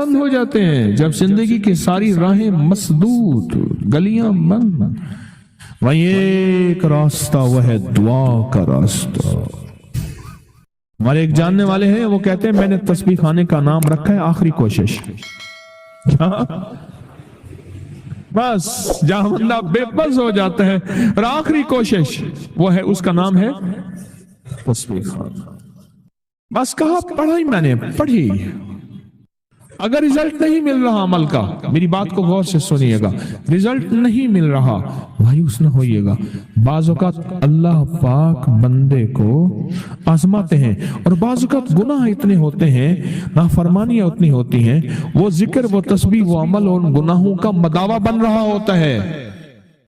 بند ہو جاتے ہیں جب زندگی کی ساری راہیں مسدود، گلیاں بند، وہیں ایک راستہ، وہ ہے دعا کا راستہ۔ ہمارے ایک جاننے والے ہیں، وہ کہتے ہیں میں نے تسبیح خانے کا نام رکھا ہے آخری کوشش۔ بس جہاں بندہ بے بس ہو جاتا ہے اور آخری کوشش وہ ہے، اس کا نام ہے تسبیح خانہ۔ بس کہا پڑھائی میں نے پڑھی، اگر رزلٹ نہیں مل رہا عمل کا، میری بات کو غور سے سنیے گا، رزلٹ نہیں مل رہا، مایوس نہ ہوئیے گا۔ بعض اوقات اللہ پاک بندے کو آزماتے ہیں، اور بعض اوقات گناہ اتنے ہوتے ہیں، نافرمانیاں اتنی ہوتی ہیں، وہ ذکر، وہ تسبیح، وہ عمل ان گناہوں کا مداوا بن رہا ہوتا ہے۔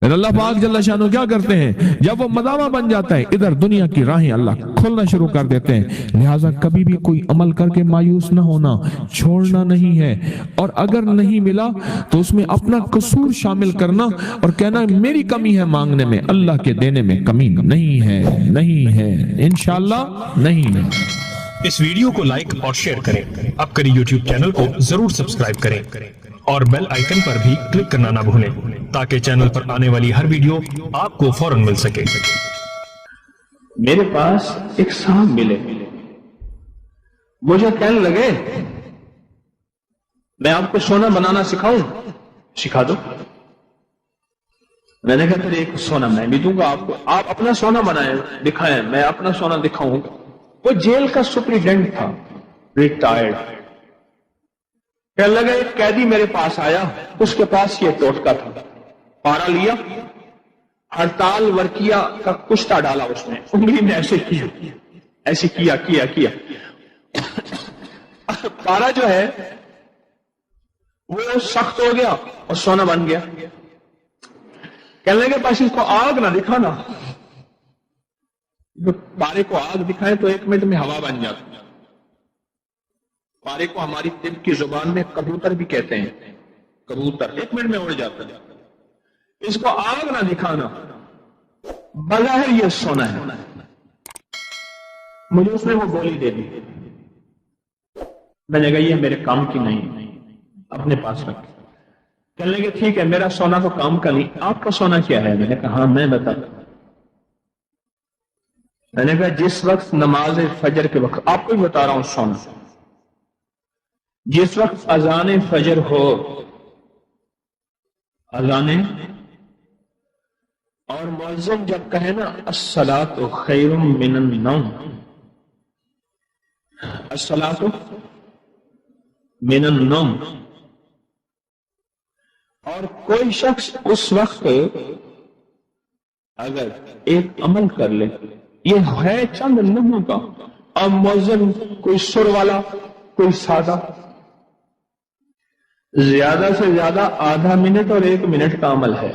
اللہ پاک جل شانہ کیا کرتے ہیں، جب وہ مداوا بن جاتا ہے، ادھر دنیا کی راہیں اللہ کھولنا شروع کر دیتے ہیں۔ لہٰذا کبھی بھی کوئی عمل کر کے مایوس نہ ہونا، چھوڑنا نہیں ہے، اور اگر نہیں ملا تو اس میں اپنا قصور شامل کرنا اور کہنا میری کمی ہے مانگنے میں، اللہ کے دینے میں کمی نہیں ہے، نہیں ہے، انشاءاللہ نہیں ہے۔ اس ویڈیو کو لائک اور شیئر کریں، اب کری یوٹیوب چینل کو ضرور سبسکرائب کریں اور بیل آئیکن پر بھی کلک کرنا نہ بھولیں تاکہ چینل پر آنے والی ہر ویڈیو آپ کو فوراً مل سکے۔ میرے پاس ایک سانپ ملے، مجھے کہنے لگے میں آپ کو سونا بنانا سکھاؤں، سکھا دو۔ میں نے کہا پھر ایک سونا میں بھی دوں گا آپ کو، آپ اپنا سونا بنائیں، دکھائیں، میں اپنا سونا دکھاؤں۔ وہ جیل کا سپریڈنٹ تھا، ریٹائرڈ۔ کہنے لگا ایک قیدی میرے پاس آیا، اس کے پاس یہ ٹوٹکا تھا، پارا لیا، ہڑتال ورکیا کا کشتا ڈالا اس نے، انگلی میں ایسے کیا، ایسے کیا، پارا جو ہے وہ سخت ہو گیا اور سونا بن گیا۔ کہنے لگے بس اس کو آگ نہ دکھانا، پارے کو آگ دکھائیں تو 1 منٹ میں ہوا بن جاتی۔ پارے کو ہماری طب کی زبان میں کبوتر بھی کہتے ہیں، کبوتر 1 منٹ میں اڑ جاتا ہے۔ اس کو آگ نہ دکھانا، بظاہر یہ سونا ہے۔ مجھے اس نے وہ گولی دے دی، میں نے کہا یہ میرے کام کی نہیں، اپنے پاس رکھ۔ کہنے لگے ٹھیک ہے، میرا سونا تو کام کا نہیں، آپ کا سونا کیا ہے؟ میں نے کہا ہاں میں بتاتا۔ میں نے کہا جس وقت نماز فجر کے وقت، آپ کو ہی بتا رہا ہوں سونا، جس وقت اذان فجر ہو، اذان، اور مؤذن جب کہے نا الصلاۃ خیر من النوم، الصلاۃ من النوم، اور کوئی شخص اس وقت اگر ایک عمل کر لے، یہ ہے چند لمحوں کا، اور مؤذن کوئی سر والا، کوئی سادہ، زیادہ سے زیادہ آدھا منٹ اور 1 منٹ کا عمل ہے۔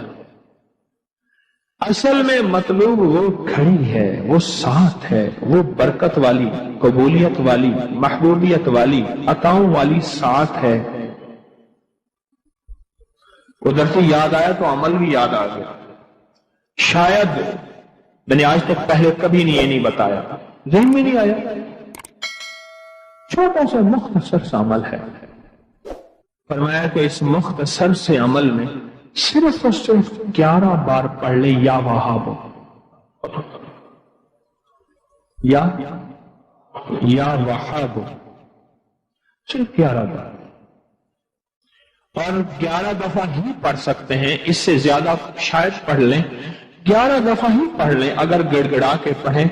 اصل میں مطلوب وہ کھڑی ہے، وہ ساتھ ہے، وہ برکت والی، قبولیت والی، محبوبیت والی، عطاؤں والی ساتھ ہے۔ ادھر سے یاد آیا تو عمل بھی یاد آ گیا۔ شاید میں نے آج تک پہلے کبھی یہ نہیں بتایا، ذہن میں نہیں آیا، چھوٹا سا مختصر سا عمل ہے۔ فرمایا کہ اس مختصر سے عمل میں صرف اور صرف 11 بار پڑھ لے یا وہاب، یا وہاب، صرف 11 بار، اور 11 دفعہ ہی پڑھ سکتے ہیں، اس سے زیادہ شاید پڑھ لیں، 11 دفعہ ہی پڑھ لیں، اگر گڑ گڑا کے پڑھیں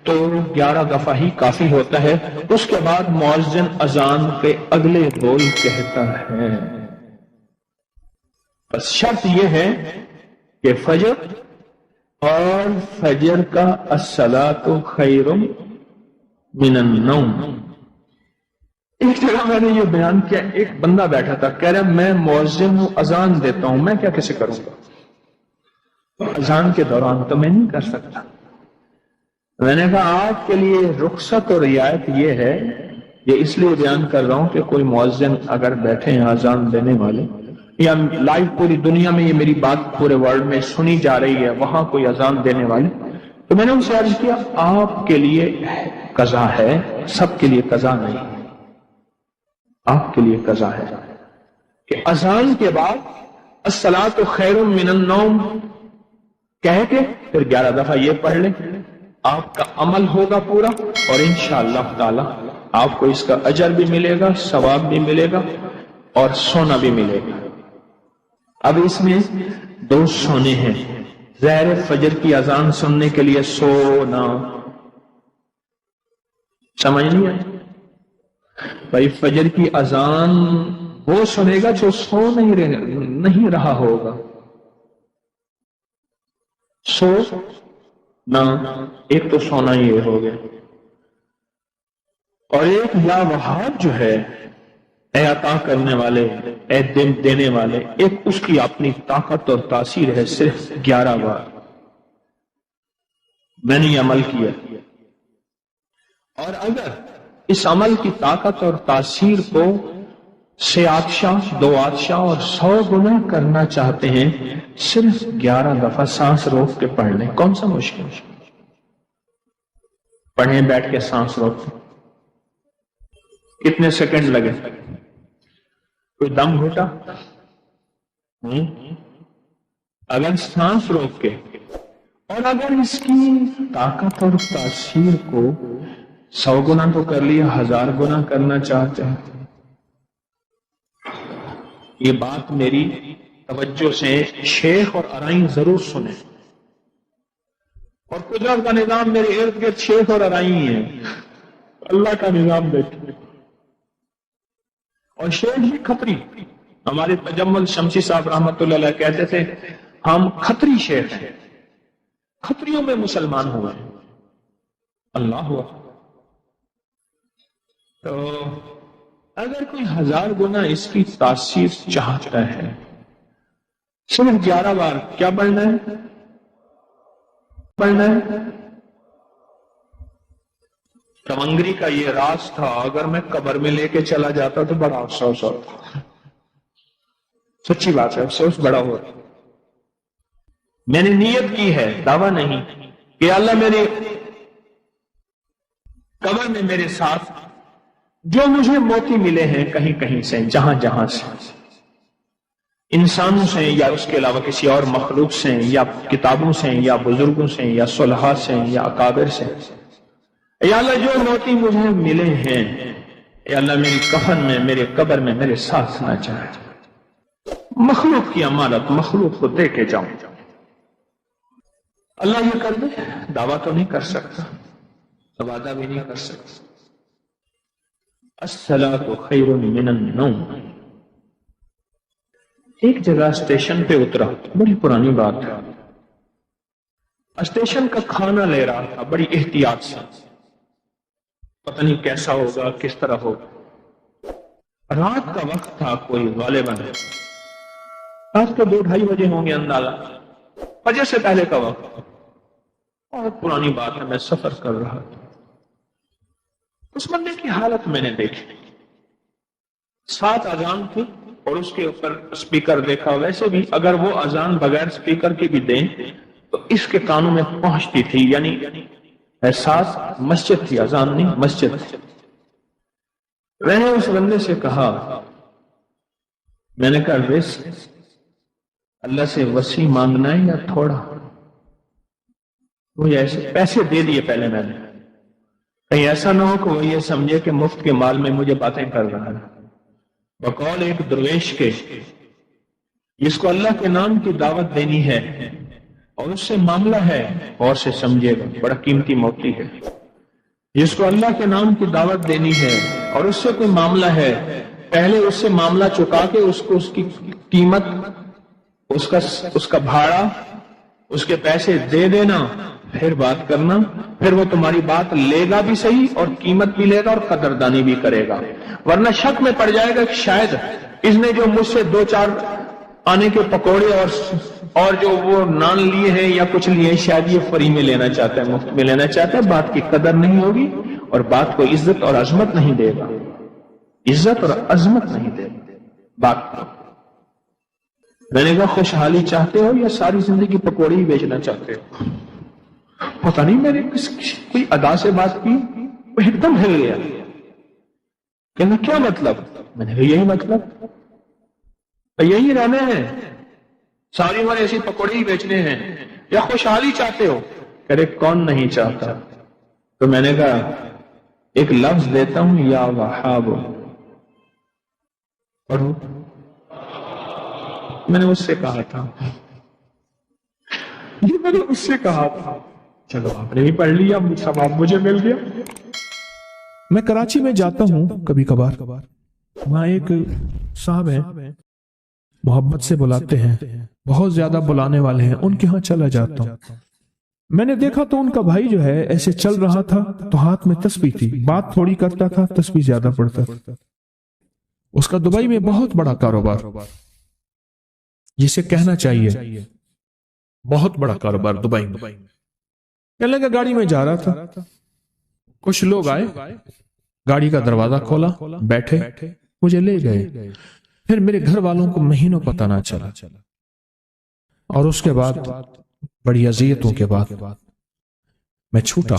تو 11 دفعہ ہی کافی ہوتا ہے۔ اس کے بعد مؤذن اذان کے اگلے بول کہتا ہے۔ بس شرط یہ ہے کہ فجر اور فجر کا الصلاۃ خیر من النوم۔ ایک جگہ میں نے یہ بیان کیا، ایک بندہ بیٹھا تھا، کہہ رہا میں مؤذن ہوں، اذان دیتا ہوں، میں کیا کیسے کروں گا؟ اذان کے دوران تو میں نہیں کر سکتا۔ میں نے کہا آپ کے لیے رخصت اور رعایت یہ ہے، یہ اس لیے بیان کر رہا ہوں کہ کوئی مؤذن اگر بیٹھے ہیں اذان دینے والے، یا لائیو پوری دنیا میں یہ میری بات پورے ورلڈ میں سنی جا رہی ہے، وہاں کوئی اذان دینے والے، تو میں نے ان سے عرض کیا آپ کے لیے قضا ہے، سب کے لیے قضا نہیں۔ آپ کے لیے قضا ہے کہ اذان کے بعد الصلاۃ خیر من النوم کہہ کے پھر 11 دفعہ یہ پڑھ لیں، آپ کا عمل ہوگا پورا، اور انشاءاللہ تعالی آپ کو اس کا اجر بھی ملے گا، ثواب بھی ملے گا، اور سونا بھی ملے گا۔ اب اس میں 2 سونے ہیں۔ ظاہر فجر کی اذان سننے کے لیے سونا، سمجھ نہیں آئی؟ بھائی فجر کی اذان وہ سنے گا جو سو نہیں رہا ہوگا۔ سو نہ، ایک تو سونا یہ ہو گیا، اور ایک یا وہاب جو ہے اے عطا کرنے والے، اے دن دینے والے، ایک اس کی اپنی طاقت اور تاثیر ہے صرف 11 بار میں نے یہ عمل کیا، اور اگر اس عمل کی طاقت اور تاثیر کو سے آتشاہ 2 آتشاہ اور 100 گنا کرنا چاہتے ہیں، صرف 11 دفعہ سانس روک کے پڑھ لیں۔ کون سا مشکل؟ پڑھیں بیٹھ کے سانس روک، کتنے سیکنڈ لگے؟ کوئی دم گھٹا؟ اگر سانس روک کے، اور اگر اس کی طاقت اور تاثیر کو 100 گنا تو کر لیا، 1000 گنا کرنا چاہتے ہیں، یہ بات میری توجہ سے شیخ اور ارائیں ضرور سنیں، اور قدرت کا نظام میرے ارد گرد شیخ اور ارائیں ہیں، اللہ کا نظام دیکھیں۔ اور شیخ بھی کھتری، ہمارے تجمل شمسی صاحب رحمت اللہ علیہ کہتے تھے ہم کھتری شیخ ہیں، کھتریوں میں مسلمان ہوئے ہیں۔ اللہ ہوا تو اگر کوئی 1000 گنا اس کی تاثیر چاہتا ہے، صرف 11 بار کیا پڑھنا ہے؟ پڑھنا ہے کمنگری کا یہ راز تھا، اگر میں قبر میں لے کے چلا جاتا تو بڑا افسوس ہوتا، سچی بات ہے، افسوس بڑا ہوتا۔ میں نے نیت کی ہے، دعویٰ نہیں، کہ اللہ میرے قبر میں میرے ساتھ جو مجھے موتی ملے ہیں کہیں کہیں سے، جہاں جہاں سے، انسانوں سے یا اس کے علاوہ کسی اور مخلوق سے، یا کتابوں سے، یا بزرگوں سے، یا صلحاء سے، یا اکابر سے، یا اللہ جو موتی مجھے ملے ہیں، یا اللہ میری کفن میں، میرے قبر میں میرے ساتھ نہ چاہے، مخلوق کی امانت مخلوق کو دے کے جاؤں۔ اللہ یہ کر دے، دعویٰ تو نہیں کر سکتا، وعدہ بھی نہیں کر سکتا۔ الصلاۃ خیر من النوم۔ ایک جگہ اسٹیشن پہ اترا، بڑی پرانی بات ہے، اسٹیشن کا کھانا لے رہا تھا بڑی احتیاط سے، پتہ نہیں کیسا ہوگا، کس طرح ہوگا، رات کا وقت تھا، کوئی غالباً رات کو 2-2:30 بجے ہوں گے اندازہ، فجر سے پہلے کا وقت، بہت پرانی بات ہے، میں سفر کر رہا تھا۔ اس بندے کی حالت میں نے دیکھی، 7 اذان تھی اور اس کے اوپر اسپیکر دیکھا، ویسے بھی اگر وہ اذان بغیر اسپیکر کی بھی دیں تو اس کے کانوں میں پہنچتی تھی، یعنی احساس مسجد تھی، اذان نہیں مسجد تھی۔ میں نے اس بندے سے کہا، میں نے کہا رزق اللہ سے وسیع مانگنا ہے یا تھوڑا؟ وہ ایسے پیسے دے دیے پہلے میں نے، کہیں ایسا نہ ہو کہ وہ یہ سمجھے کہ مفت کے مال میں مجھے باتیں کر رہا ہے۔ بقول ایک درویش کے، جس کو اللہ کے نام کی دعوت دینی ہے اور اس سے معاملہ ہے، اور سے سمجھے گا، بڑا قیمتی موتی ہے، جس کو اللہ کے نام کی دعوت دینی ہے اور اس سے کوئی معاملہ ہے، پہلے اس سے معاملہ چکا کے اس کو اس کی قیمت، اس کا بھاڑا، اس کے پیسے دے دینا، پھر بات کرنا، پھر وہ تمہاری بات لے گا بھی صحیح اور قیمت بھی لے گا اور قدردانی بھی کرے گا، ورنہ شک میں پڑ جائے گا کہ شاید اس نے جو مجھ سے 2-4 آنے کے پکوڑے اور جو وہ نان لیے ہیں یا کچھ لیے ہیں، شاید یہ فری میں لینا چاہتا ہے، مفت میں لینا چاہتا ہے، بات کی قدر نہیں ہوگی اور بات کو عزت اور عظمت نہیں دے گا، عزت اور عظمت نہیں دے گا بات کو۔ میں نے کہا خوشحالی چاہتے ہو یا ساری زندگی پکوڑے ہی بیچنا چاہتے ہو؟ پتہ نہیں میں نے کوئی ادا سے بات کی، وہ ایک دم ہل گیا، کہنا کیا مطلب؟ میں نے کہا یہی مطلب، یہی رہنا ہے، ساری عمر ایسی پکوڑے ہی بیچنے ہیں، یا خوشحالی چاہتے ہو؟ کہہ رہے کون نہیں چاہتا؟ تو میں نے کہا ایک لفظ دیتا ہوں، یا وہاب، پڑھو۔ میں نے اس سے کہا تھا، یہ میں نے اس سے کہا تھا، چلو آپ نے بھی پڑھ لیا، ثواب مجھے مل گیا۔ میں کراچی میں جاتا ہوں کبھی کبھار، وہاں ایک صاحب ہیں، محبت سے بلاتے ہیں، بہت زیادہ بلانے والے ہیں، ان کے ہاں چلا جاتا ہوں۔ میں نے دیکھا تو ان کا بھائی جو ہے ایسے چل رہا تھا تو ہاتھ میں تسبیح تھی، بات تھوڑی کرتا تھا، تسبیح زیادہ پڑھتا تھا۔ اس کا دبئی میں بہت بڑا کاروبار، جسے کہنا چاہیے بہت بڑا کاروبار دبئی میں۔ کہنے لگا گاڑی میں جا رہا تھا، کچھ لوگ آئے، گاڑی کا دروازہ کھولا، بیٹھے، مجھے لے گئے۔ پھر میرے گھر والوں کو مہینوں پتہ نہ چلا، اور اس کے بعد بڑی اذیتوں کے بعد میں چھوٹا۔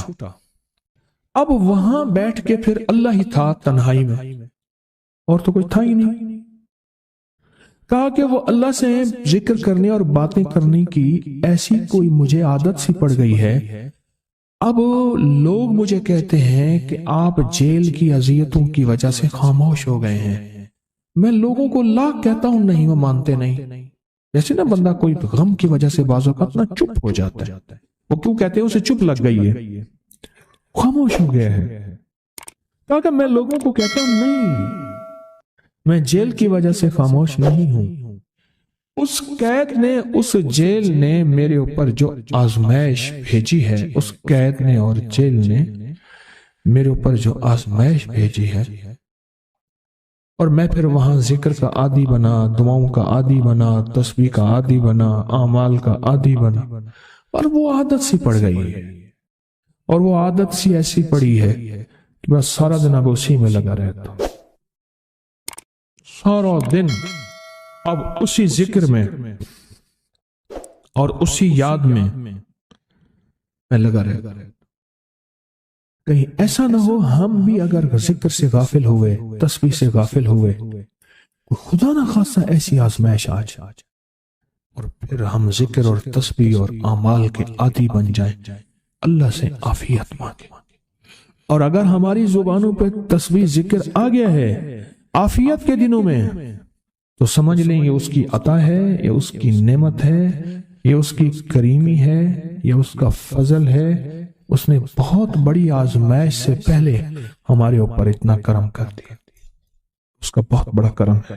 اب وہاں بیٹھ کے پھر اللہ ہی تھا تنہائی میں، اور تو کوئی تھا ہی نہیں۔ کہا کہ وہ اللہ سے ذکر کرنے اور باتیں کرنے کی ایسی کوئی مجھے عادت سی پڑ گئی ہے، اب لوگ مجھے کہتے ہیں کہ آپ جیل کی اذیتوں کی وجہ سے خاموش ہو گئے ہیں۔ میں لوگوں کو لاکھ کہتا ہوں، نہیں، وہ مانتے نہیں۔ جیسے نا بندہ کوئی غم کی وجہ سے بعض اوقات نا چپ ہو جاتا ہے، وہ کیوں کہتے ہیں؟ اسے چپ لگ گئی ہے، خاموش ہو گیا ہے۔ کہا کہ میں لوگوں کو کہتا ہوں نہیں، میں جیل کی وجہ سے خاموش نہیں ہوں۔ اس قید نے، اس جیل نے میرے اوپر جو آزمائش بھیجی ہے، اس قید نے اور جیل نے میرے اوپر جو آزمائش بھیجی ہے، اور میں پھر وہاں ذکر کا عادی بنا، دعاؤں کا عادی بنا، تسبیح کا عادی بنا، اعمال کا عادی بنا، اور وہ عادت سی پڑ گئی ہے، اور وہ عادت سی ایسی پڑی ہے کہ بس سارا دن اب اسی میں لگا رہتا ہوں، سارا دن اب اسی ذکر میں اور اسی یاد میں لگا رہتا ہوں۔ کہیں ایسا نہ ہو ہم بھی اگر ذکر سے غافل ہوئے، تسبیح سے غافل ہوئے، خدا نہ خاصہ ایسی آزمائش آ جائے اور پھر ہم ذکر اور تسبیح اور اعمال کے عادی بن جائیں، اللہ سے عافیت مانگے۔ اور اگر ہماری زبانوں پہ تسبیح ذکر آ گیا ہے عافیت کے دنوں میں، تو سمجھ لیں یہ اس کی عطا ہے، یہ اس کی نعمت ہے، یہ اس کی کریمی ہے، یہ اس کا فضل ہے۔ اس نے بہت بڑی آزمائش سے پہلے ہمارے اوپر اتنا کرم کر دیا، اس کا بہت بڑا کرم ہے۔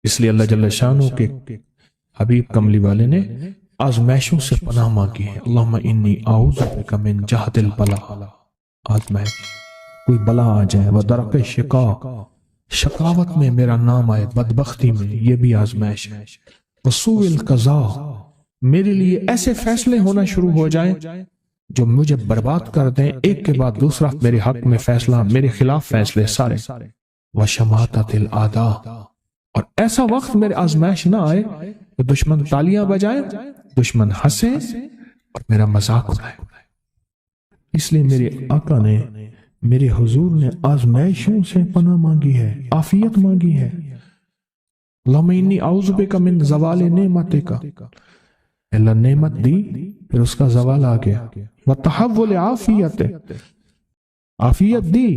اس لیے اللہ جل شانہ کے حبیب کملی والے نے آزمائشوں سے پناہ مانگی ہے۔ اللہم انی اعوذ بک من جہد البلاء، آزمائش، کوئی بلا آ جائے، ودرک شقاء، شقاوت میں میرا نام آئے، بدبختی میں، یہ بھی آزمائش ہے، وسوء القضاء، میرے لیے ایسے فیصلے ہونا شروع ہو جائیں جو مجھے برباد کر دیں، ایک کے بعد دوسرا میرے حق میں فیصلہ، میرے خلاف فیصلے سارے، وشماتت الاعداء، اور ایسا وقت میرے آزمائش نہ آئے کہ دشمن تالیاں بجائے، دشمن ہنسے اور میرا مذاق اڑائے۔ اس لیے میرے آقا نے، میرے حضور نے آزمائشوں سے پناہ مانگی ہے، عافیت مانگی ہے۔ اللہم انی اعوذ بک من زوال نعمتک، اللہ نعمت دی پھر اس کا زوال آ گیا، وتحول عافیت، عافیت دی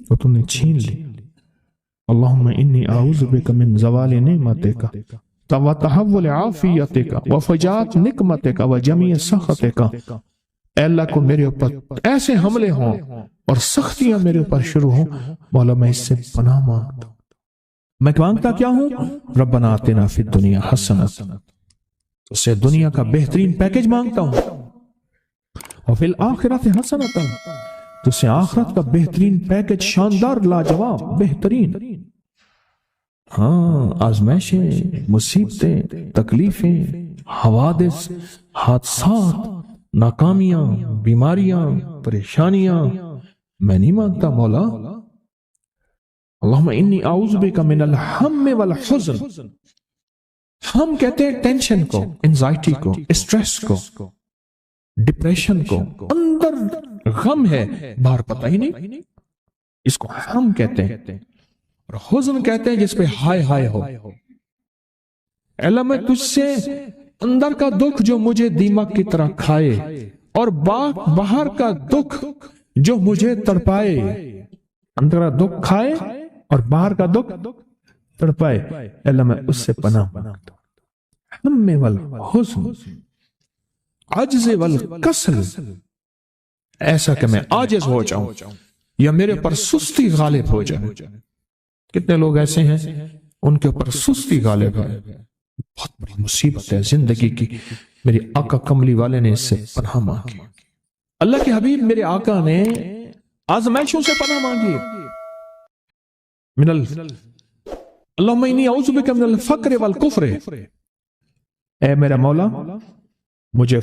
تو تم نے چھین لی۔ اللہم انی اعوذ بک من زوال نعمتک وتحول عافیتک وفجاءت نقمتک وجمیع سخطک، اے اللہ کو میرے اوپر ایسے حملے ہوں اور سختیاں میرے اوپر شروع ہوں، مولا میں اس سے پناہ مانگتا ہوں۔ میں مانگتا کیا ہوں؟ ربنا آتنا فی الدنیا حسنۃ، اس سے دنیا کا بہترین پیکج مانگتا ہوں، اور فی الآخرۃ حسنۃ، تو سے آخرت کا بہترین پیکج، شاندار، لاجواب، بہترین۔ ہاں، آزمائشیں، مصیبتیں، تکلیفیں، حوادث، حادثات، ناکامیاں، بیماریاں، پریشانیاں میں نہیں مانگتا مولا۔ اللہم انی اعوذ بک من الہم والحزن، ہم کہتے ہیں ٹینشن کو، انزائٹی کو، اسٹریس کو، ڈپریشن کو، اندر غم ہے باہر پتہ ہی نہیں، اس کو ہم کہتے ہیں۔ اور حزن کہتے ہیں جس پہ ہائے ہائے ہو۔ اے اللہ میں تجھ سے اندر کا دکھ جو مجھے دیمک کی طرح کھائے، اور باہر کا دکھ جو مجھے تڑپائے، اندر کا دکھ کھائے اور باہر کا دکھ تڑپائے، اے اللہ میں اس سے پناہ مانگتا ہوں۔ ہم والحزن عجز والکسل، ایسا کہ میں عاجز ہو جاؤں یا میرے پر سستی غالب ہو جائے۔ کتنے لوگ ایسے ہیں ان کے اوپر سستی غالب ہے، بہت بڑی مصیبت ہے زندگی کی۔ میری آقا کملی والے نے اس سے پناہ مانگی، اللہ کے حبیب میرے آقا نے آزمائشوں سے پناہ مانگی۔ اللہم انی اعوذ بک من الفقر والکفر، اے میرا مولا مجھے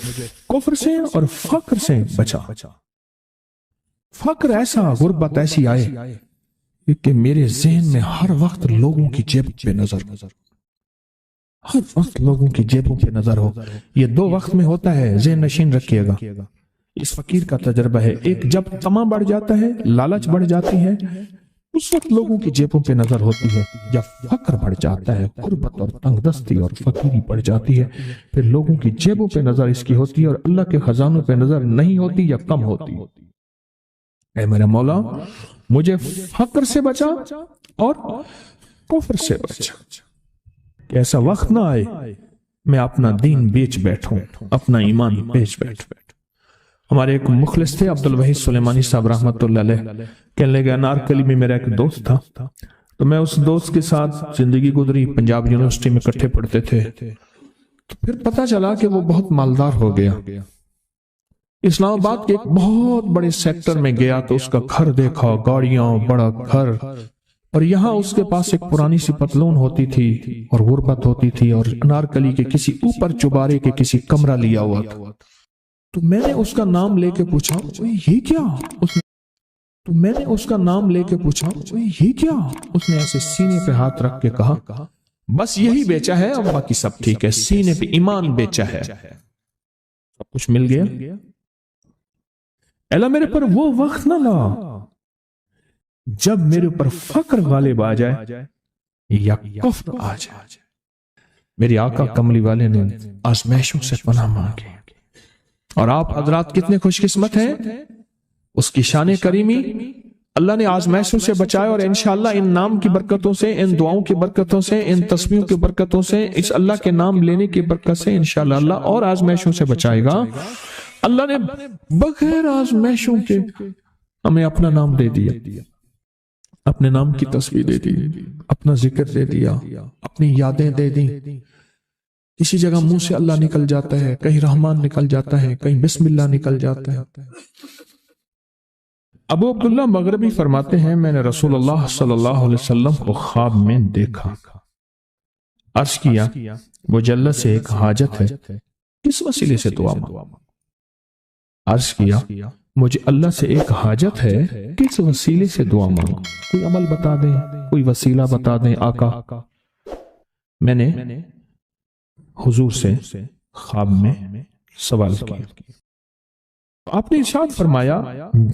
کفر سے اور فقر سے بچا۔ فقر ایسا، غربت ایسی آئے کہ میرے ذہن میں ہر وقت لوگوں کی جیب پہ نظر، ہر وقت لوگوں کی جیبوں پہ نظر ہو۔ یہ دو وقت میں ہوتا ہے، ذہن نشین رکھیے گا۔ اس فقیر کا تجربہ ہے، ایک جب طمع بڑھ جاتا ہے، لالچ بڑھ جاتی ہے، اس وقت لوگوں کی جیبوں پہ نظر ہوتی ہے۔ جب فقر بڑھ جاتا ہے، غربت اور تنگ دستی اور فقیری بڑھ جاتی ہے، پھر لوگوں کی جیبوں پہ نظر اس کی ہوتی ہے اور اللہ کے خزانوں پہ نظر نہیں ہوتی یا کم ہوتی۔ اے میرا مولا مجھے فقر سے بچا اور کفر سے بچا، کہ ایسا وقت نہ آئے میں اپنا دین بیچ بیٹھوں، اپنا ایمان بیچ بیٹھوں۔ ہمارے ایک مخلص تھے عبد الوحید سلیمانی صاحب رحمت اللہ علیہ، کہنے لگے انارکلی میں میرا ایک دوست تھا، تو میں اس دوست کے ساتھ زندگی گزری، پنجاب یونیورسٹی میں اکٹھے پڑھتے تھے۔ تو پھر پتا چلا کہ وہ بہت مالدار ہو گیا، اسلام آباد کے ایک بہت بڑے سیکٹر میں گیا تو اس کا گھر دیکھا، گاڑیاں، بڑا گھر، اور یہاں اس کے پاس ایک پرانی سی پتلون ہوتی تھی اور غربت ہوتی تھی، اور انارکلی کے کسی اوپر چبارے کے کسی کمرہ لیا ہوا تھا۔ تو میں نے اس کا نام لے کے پوچھا یہ کیا؟ اس نے ایسے سینے پہ ہاتھ رکھ کے کہا بس یہی بیچا ہے اور باقی سب ٹھیک ہے، سینے پہ ایمان بیچا ہے، سب کچھ مل گیا۔ اللہ میرے پر وہ وقت نہ لا جب میرے اوپر فقر غالب آ جائے یا کفر آ جائے۔ میری آقا کملی والے نے آزمائشوں سے پناہ مانگی، اور آپ حضرات کتنے خوش قسمت ہیں، اس کی شان کریمی اللہ نے آزمائشوں سے بچائے، اور انشاءاللہ ان نام کی برکتوں سے، ان دعاؤں کی برکتوں سے، ان تسبیحوں کی برکتوں سے، اس اللہ کے نام لینے کی برکت سے انشاءاللہ اللہ اور آزمائشوں سے بچائے گا۔ اللہ نے بغیر آزمائشوں کے ہمیں اپنا نام دے دیا، اپنے نام کی تسبیح دے دی، اپنا ذکر دے دیا، اپنی یادیں دے دی۔ کسی جگہ منہ سے اللہ نکل جاتا ہے، کہیں رحمان نکل جاتا ہے، کہیں بسم اللہ نکل جاتا ہے۔ ابو عبداللہ مغربی فرماتے ہیں میں نے رسول اللہ صلی اللہ علیہ وسلم کو خواب میں دیکھا، عرض کیا مجھے اللہ سے ایک حاجت ہے، کس وسیلے سے دعا مانگوں؟ عرض کیا مجھے اللہ سے ایک حاجت ہے، کس وسیلے سے دعا مانگوں؟ کوئی عمل بتا دیں، کوئی وسیلہ بتا دیں آقا۔ میں نے حضور سے خواب میں سوال کیا، آپ نے ارشاد فرمایا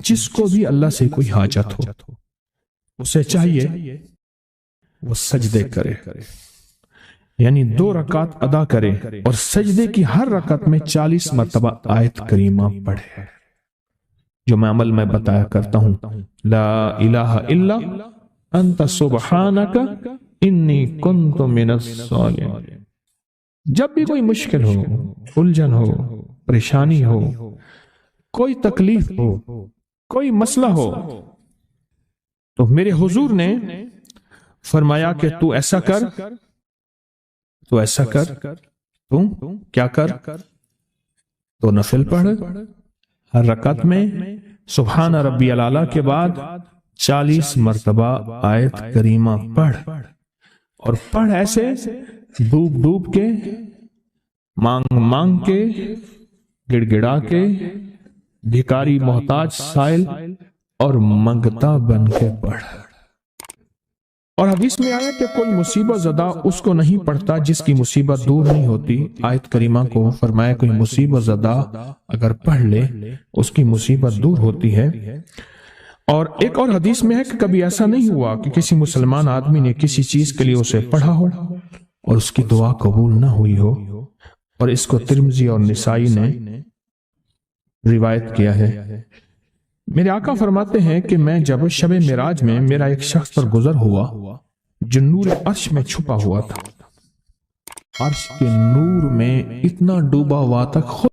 جس کو بھی اللہ سے کوئی حاجت ہو اسے چاہیے وہ سجدے کرے، یعنی 2 رکعت ادا کرے اور سجدے کی ہر رکعت میں 40 مرتبہ آیت کریمہ پڑھے، جو میں عمل میں بتایا کرتا ہوں، لا الہ الا انت سبحانک انی کنت من الظالمین۔ جب بھی کوئی مشکل ہو، الجھن ہو، پریشانی ہو، کوئی تکلیف ہو، کوئی مسئلہ ہو، تو میرے حضور نے فرمایا کہ تو ایسا کر، تو ایسا کر، تو کیا کر، تو نفل پڑھ، ہر رکعت میں سبحان ربی الاعلیٰ کے بعد 40 مرتبہ آیت کریمہ پڑھ، اور پڑھ ایسے ڈوب ڈوب کے، مانگ مانگ کے، گڑ گڑا کے، بھکاری محتاج سائل اور منگتا بن کے پڑھ۔ اور حدیث میں آیا کہ کوئی مصیبت زدہ اس کو نہیں پڑھتا جس کی مصیبت دور نہیں ہوتی۔ آیت کریمہ کو فرمایا کوئی مصیبت زدہ اگر پڑھ لے اس کی مصیبت دور ہوتی ہے۔ اور ایک اور حدیث میں ہے کہ کبھی ایسا نہیں ہوا کہ کسی مسلمان آدمی نے کسی چیز کے لیے اسے پڑھا ہو اور اس کی دعا قبول نہ ہوئی ہو، اور اس کو ترمذی اور نسائی نے روایت کیا ہے۔ میرے آقا فرماتے ہیں کہ میں جب شب معراج میں میرا ایک شخص پر گزر ہوا جو نور عرش میں چھپا ہوا تھا، عرش کے نور میں اتنا ڈوبا ہوا تھا، خود